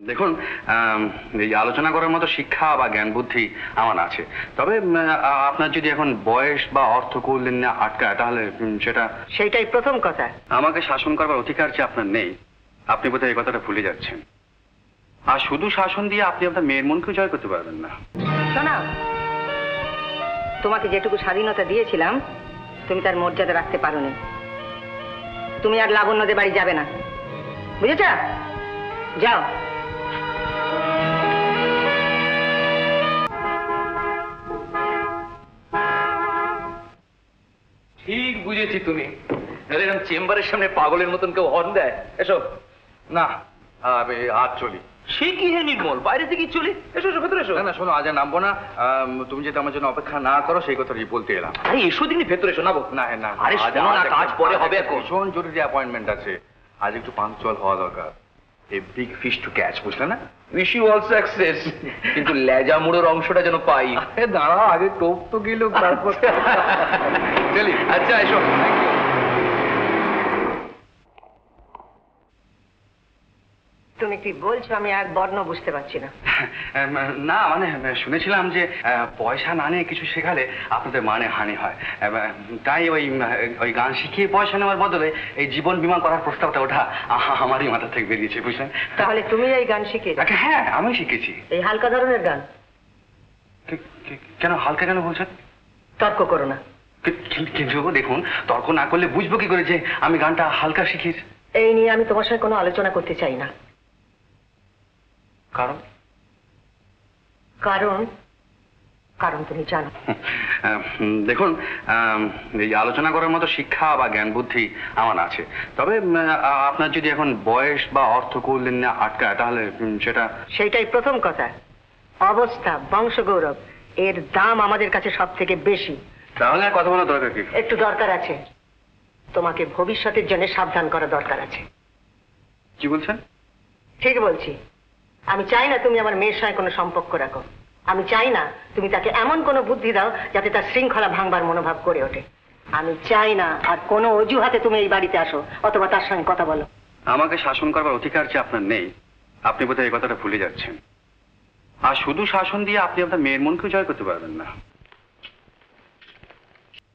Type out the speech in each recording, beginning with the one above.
দেখুন, এই আলোচনা করার মতো শিক্ষা বা জ্ঞান বুদ্ধি আমার আছে, তবে আপনার যদি এখন বয়স বা অর্থ কৌলিন্য না আটকায় তাহলে সেইটাই প্রথম কথা। আমাকে শাসন করবার অধিকার যে আপনার নেই, আপনি বোধহয় এই কথাটা ভুলে যাচ্ছেন। আর শুধু শাসন দিয়ে আপনি আপনার মেয়ের মনকেও জয় করতে পারবেন না। শোনাও, তোমাকে যেটুকু স্বাধীনতা দিয়েছিলাম তুমি তার মর্যাদা রাখতে পারোনি। তুমি আর লাবণ্যদের বাড়ি যাবে না, বুঝেছ? যাও। ঠিক বুঝেছি তুমি। এরকম চেম্বারের সামনে পাগলের মতন কেউ হর্ন দেয়? এসো। না, আজ চলি। সে কি হে নির্মল, বাইরে থেকে চলি। এসো এসো, ভেতরে এসো। না শোনো, আজ আর নামবো না। তুমি যদি আমার জন্য অপেক্ষা না করো সেই কথাটি বলতে এলাম। আরে এসো দিনই, ভেতরে এসো। নাবো না না, আরে শোনো না, কাজ পরে হবে। এখন ভীষণ জরুরি অ্যাপয়েন্টমেন্ট আছে, আজ একটু পাংচুয়াল হওয়া দরকার। A big fish to catch, বুঝলে না? উইশ ইউ অল সাকসেস, কিন্তু লেজা মুড়োর অংশটা যেন পাই। দাঁড়াও, আগে টোপ তো গেল, তারপর চলি। আচ্ছা এসো। Thank you. তুমি কি বলছো আমি এক বর্ণ বুঝতে পারছি না। না মানে শুনেছিলাম যে পয়সা না নিয়ে কিছু শেখালে আপনাদের মানে হানি হয়, তাই ওই গান শিখিয়ে পয়সা নেওয়ার বদলে এই জীবন বীমা করার প্রস্তাবটা ওঠা আমারই মাথা থেকে বেরিয়েছে, বুঝলেন? তাহলে তুমি এই গান শিখিয়ে? হ্যাঁ, আমি শিখেছি। এই হালকা ধরনের গান? কেন হালকা কেন বলছেন? তর্ক করো না। কিন্তু দেখুন, তর্ক না করলে বুঝবো কি করে যে আমি গানটা হালকা শিখিয়েছি? এই নিয়ে আমি তোমার সঙ্গে কোনো আলোচনা করতে চাই না। কারণ? কারণ কারণ তুমি জানো। দেখুন, এই আলোচনা করার মতো শিক্ষা বা জ্ঞান বুদ্ধি আমার আছে, তবে আপনার যদি এখন বয়স বা অর্থ কৌলিন্য না আটকায় তাহলে সেইটাই প্রথম কথা। অবস্থা, বংশগৌরব, এর দাম আমাদের কাছে সব থেকে বেশি। তাহলে আর কথা বলার দরকার কি? একটু দরকার আছে। তোমাকে ভবিষ্যতের জন্য সাবধান করা দরকার আছে। কি বলছেন? ঠিক বলছি। আমি চাই না তুমি আমার মেয়ের সঙ্গে কোনো সম্পর্ক রাখো। আমি চাই না তুমি তাকে এমন কোনো বুদ্ধি দাও যাতে তার শৃঙ্খলা ভাঙবার মনোভাব করে ওঠে। আমি চাই না আর কোনো অজুহাতে তুমি এই বাড়িতে আসো অথবা তার সঙ্গে কথা বলো। আমাকে শাসন করবার অধিকার যে আপনার নেই, আপনি বোধহয় এই কথাটা ভুলে যাচ্ছেন। আর শুধু শাসন দিয়ে আপনি আপনার মেয়ের মনকেও জয় করতে পারবেন না।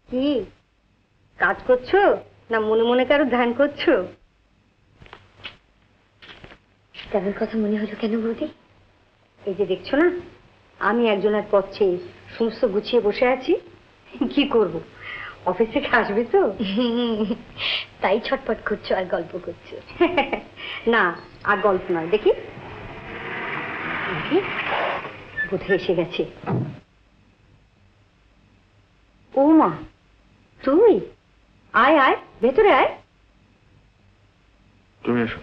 কি কাজ করছো না মনে মনে কারো ধ্যান করছো? তেমন কথা মনে হলো কেন বৌদি? এই যে দেখছো না, আমি একজনের পথ চেয়ে সমস্ত গুছিয়ে বসে আছি। কি করব, অফিস থেকে আসবে তো, তাই ছটপট করছো আর গল্প করছো। না, আর গল্প নয়। দেখি বোধহয় এসে গেছে। ও মা, তুই? আয় আয়, ভেতরে আয়। তুমি এসো।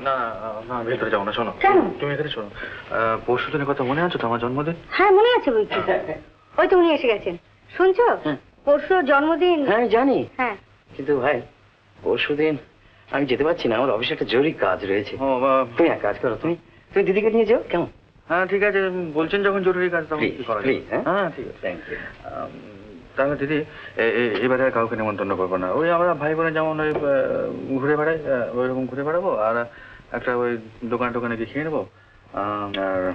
না না, ভেতরে যাও না। শোনো, তুমি এখানে শোনো। পরশু দিনের কথা মনে আছে তো, আমার জন্মদিন? হ্যাঁ মনে আছে বলছি। ওই তো উনি এসে গেছেন, শুনছো? পরশু জন্মদিন। হ্যাঁ জানি, হ্যাঁ কিন্তু ভাই পরশুদিন আমি যেতে পারছি না, আমার অফিসে একটা জরুরি কাজ রয়েছে। তুমি এক কাজ করো, তুমি দিদিকে নিয়ে যাও, কেমন? হ্যাঁ ঠিক আছে, বলছেন যখন জরুরি কাজ তখন কি করা যায়? হ্যাঁ ঠিক আছে, থ্যাংক ইউ। তাহলে দিদি এবারে আর কাউকে নিমন্ত্রণ করবো না। ওই আমরা ভাই বোনে যেমন ওই ঘুরে বেড়াই, ওইরকম ঘুরে বেড়াবো, আর একটা ওই দোকানে টোকানে গিয়ে খেয়ে নেবো।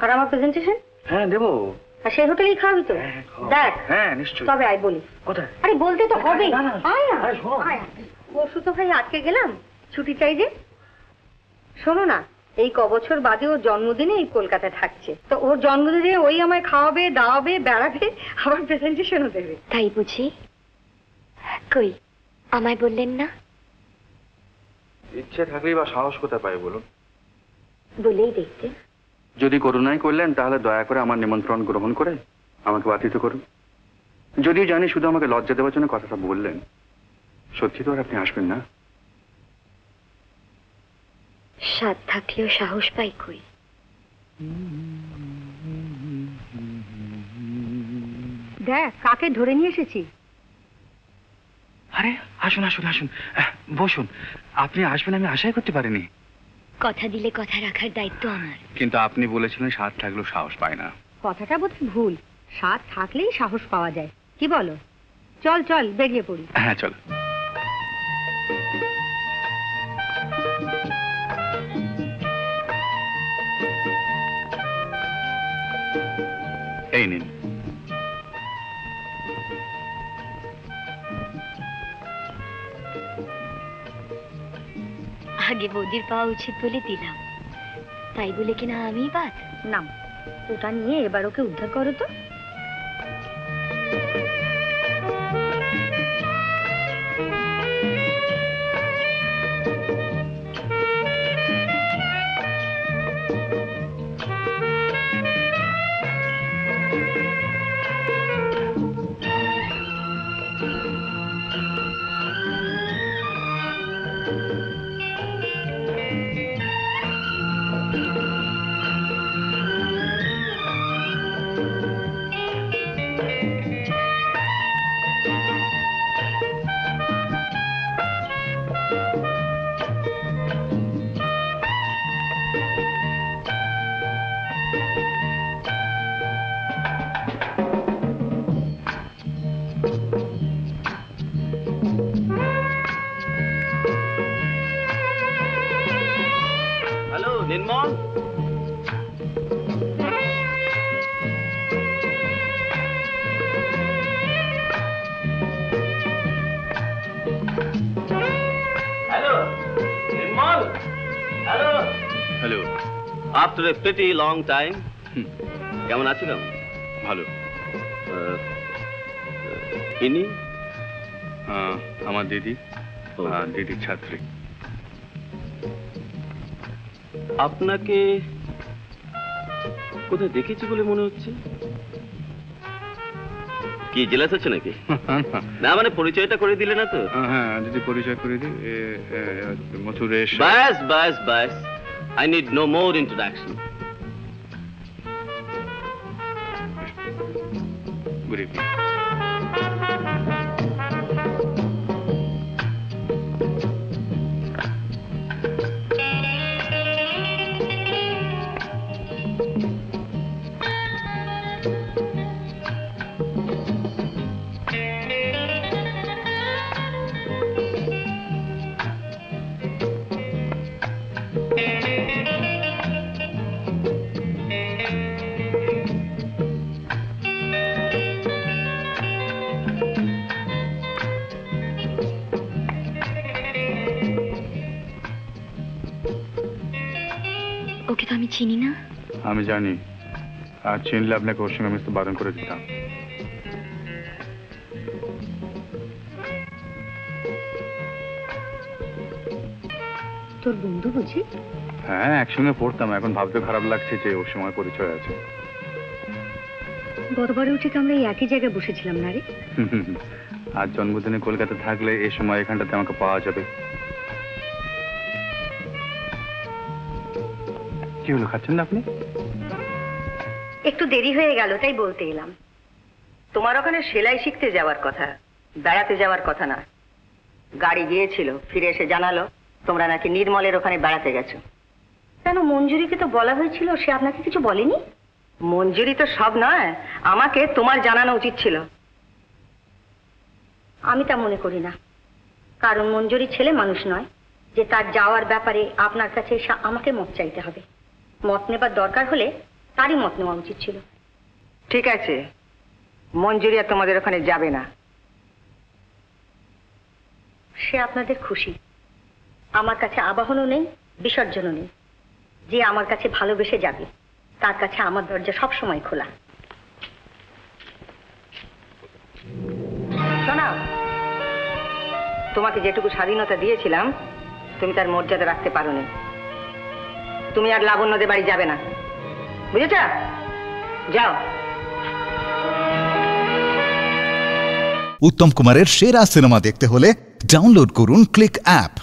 আর আমার প্রেজেন্টেশন? হ্যাঁ দেবো। আর সেই হোটেলেই খাওয়াবি তো? দেখ। হ্যাঁ নিশ্চয়ই। তবে আয় বলি। কোথায়? আরে বলতে তো হবেই। আয় না। আয়। পরশু তো ভাই আটকে গেলাম, ছুটি চাই যে। শোনো না, এই কবছর বাদে ওর জন্মদিনে এই কলকাতায় থাকছে, তো ওর জন্মদিনে ওই আমায় খাওয়াবে, দাওয়াবে, বেড়াবে, আবার প্রেজেন্টেশনও দেবে। তাই বুঝি? কই আমায় বললেন না? ইচ্ছে থাকলেই বা সাহস কোথায় পাই বলুন? বলেই দেখতে। যদি করুণাই করলেন তাহলে দয়া করে আমার নিমন্ত্রণ গ্রহণ করে আমাকে বাতিল করুন। যদিও জানি শুধু আমাকে লজ্জা দেওয়ার জন্য কথাটা বললেন, সত্যি তো আর আপনি আসবেন না। সাধ থাকলেও সাহস পাই কই। দেখ কাকে ধরে নিয়ে এসেছি। আরে আসুন আসুন আসুন, বসুন। আপনি আসবেন আমি আশাই করতে পারিনি। কথা দিলে কথা রাখার দায়িত্ব আমার। কিন্তু আপনি বলেছিলেন সাধ থাকলেও সাহস পায় না। কথাটা বোধহয় ভুল। স্বাদ থাকলেই সাহস পাওয়া যায়, কি বলো? চল চল বেরিয়ে পড়ি। হ্যাঁ চল। এই নিন। আগে বৌদির পাওয়া উচিত বলে দিলাম, তাই বলে কিনা আমি বাদ? নাম ওটা নিয়ে এবার ওকে উদ্ধার করো তো। Hello Nirmal, hello Nirmal, hello hello. After a pretty long time. কেমন আছো? কেমন? ভালো। ইনি আমার দিদি, ও। দিদির ছাত্রী। আপনাকে কোথায় দেখেছি বলে মনে হচ্ছে। কি জেলাস আছে নাকি? না মানে পরিচয়টা করে দিলে না তো? হ্যাঁ দিদি পরিচয় করে দিই। মথুরেশ। বাস বাস বাস, I need no more introduction. Good evening. Okay তো আমি চিনি না। আমি জানি, আর চিনলে আপনাকে ওর সঙ্গে মিশতে বারণ করে দিতাম। তোর বন্ধু বুঝি? হ্যাঁ একসঙ্গে পড়তাম, এখন ভাবতে খারাপ লাগছে যে ওর সময় পরিচয় আছে। গতবারে উঠে তো আমরা এই একই জায়গায় বসেছিলাম না রে? আর জন্মদিনে কলকাতা থাকলে এই সময় এখানটাতে আমাকে পাওয়া যাবে। কি হলো, খাচ্ছেন না আপনি? একটু দেরি হয়ে গেল তাই বলতে এলাম। তোমার ওখানে সেলাই শিখতে যাওয়ার কথা, বেড়াতে যাওয়ার কথা না। গাড়ি গিয়েছিল, ফিরে এসে জানালো তোমরা নাকি নির্মলের ওখানে বেড়াতে গেছো। কেন, মঞ্জুরিকে তো বলা হয়েছিল, সে আপনাকে কিছু বলেনি? মঞ্জুরি তো সব নয়, আমাকে তোমার জানানো উচিত ছিল। আমি তা মনে করি না, কারণ মঞ্জুরি ছেলে মানুষ নয় যে তার যাওয়ার ব্যাপারে আপনার কাছে এসে আমাকে মত চাইতে হবে। মত নেবার দরকার হলে তারই মত নেওয়া উচিত ছিল। ঠিক আছে, মঞ্জুরি আর তোমাদের ওখানে যাবে না। সে আপনাদের খুশি। আমার কাছে আবাহনও নেই, বিসর্জনও নেই। যে আমার কাছে ভালোবেসে যাবে তার কাছে আমার দরজা সবসময় খোলা। শোনাও, তোমাকে যেটুকু স্বাধীনতা দিয়েছিলাম তুমি তার মর্যাদা রাখতে পারোনি। তুমি আর লাবণ্যদের বাড়ি যাবে না, বুঝেছ? যাও। উত্তম কুমারের সেরা সিনেমা দেখতে হলে ডাউনলোড করুন ক্লিক অ্যাপ।